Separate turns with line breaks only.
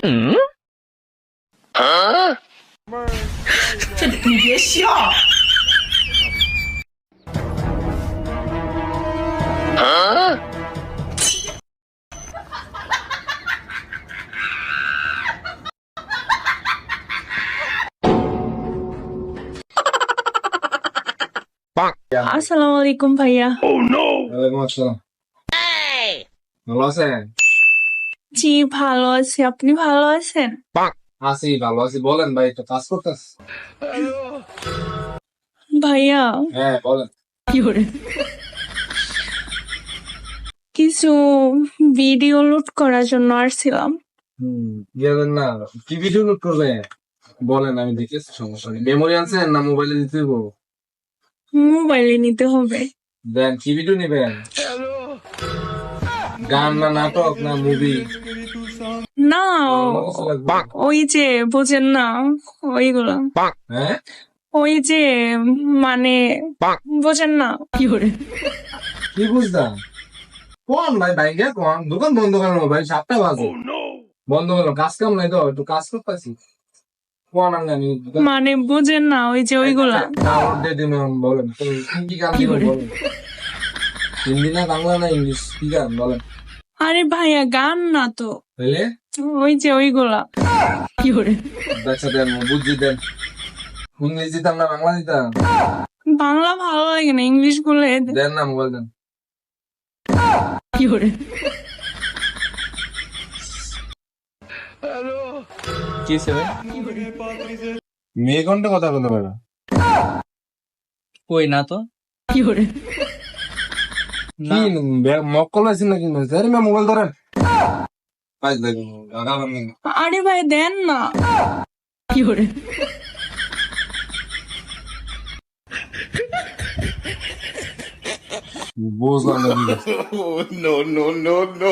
你别笑。
আসসালামু আলাইকুম ভাইয়া।
ওয়ালাইকুম আসসালাম। ভালো আছেন?
জি ভালো আছি, আপনি ভালো আছেন?
আছি, ভালো আছি। বলেন ভাই, একটু কাজ করতেছ?
ভাইয়া
হ্যাঁ বলেন।
কিছু ভিডিও লুট করার জন্য আসছিলাম।
গেলেন না? কি ভিডিও লোড করবে? বলেন, আমি দেখেছি, সমস্যা নেই। মেমোরি আনছেন না মোবাইলে দিতে হইব?
মোবাইলে নিতে হবে।
দেন, কি ভিডিও নিবেন? গান না নাটক না মুভি?
না ওই যে বুঝেন না ওইগুলা,
হ্যাঁ,
ওই যে মানে বুঝেন না।
কি বুঝলাম? কোন ভাই, ভাই গে কোন দোকান বন্ধ করেন ভাই, 7টা বাজে। বন্ধ করলাম, কাজ কাম নাই তো, একটু কাজ করতেছি। কোন আমি
মানে বুঝেন না ওই যে ওইগুলা।
ডাউনলোড দিয়ে দিন। বলেন তো, কি গান দিবেন বলেন? হিন্দি না বাংলা না ইংলিশ, কি গান বলেন?
আরে ভাইয়া গান না তো,
তাইলে
ওই যে ওইগুলা।
আচ্ছা দেন, বুঝছি দেন। ইংলিশ দিতাম না বাংলা দিতাম?
বাংলা ভালো লাগে না, ইংলিশ গুলো
দেন না, মোবাইল দেন।
কি হইছে ভাই?
মেয়ে কোনটা কথা বলতে পারবে?
কই না তো।
কি মক্কল আছেন নাকি? আরে মা, মোবাইল ধরেন। পাঁচ দেখুন আগাম নেই।
আরে ভাই দেন না।
বুঝলাম না কি বলছে।
no, no, no, no.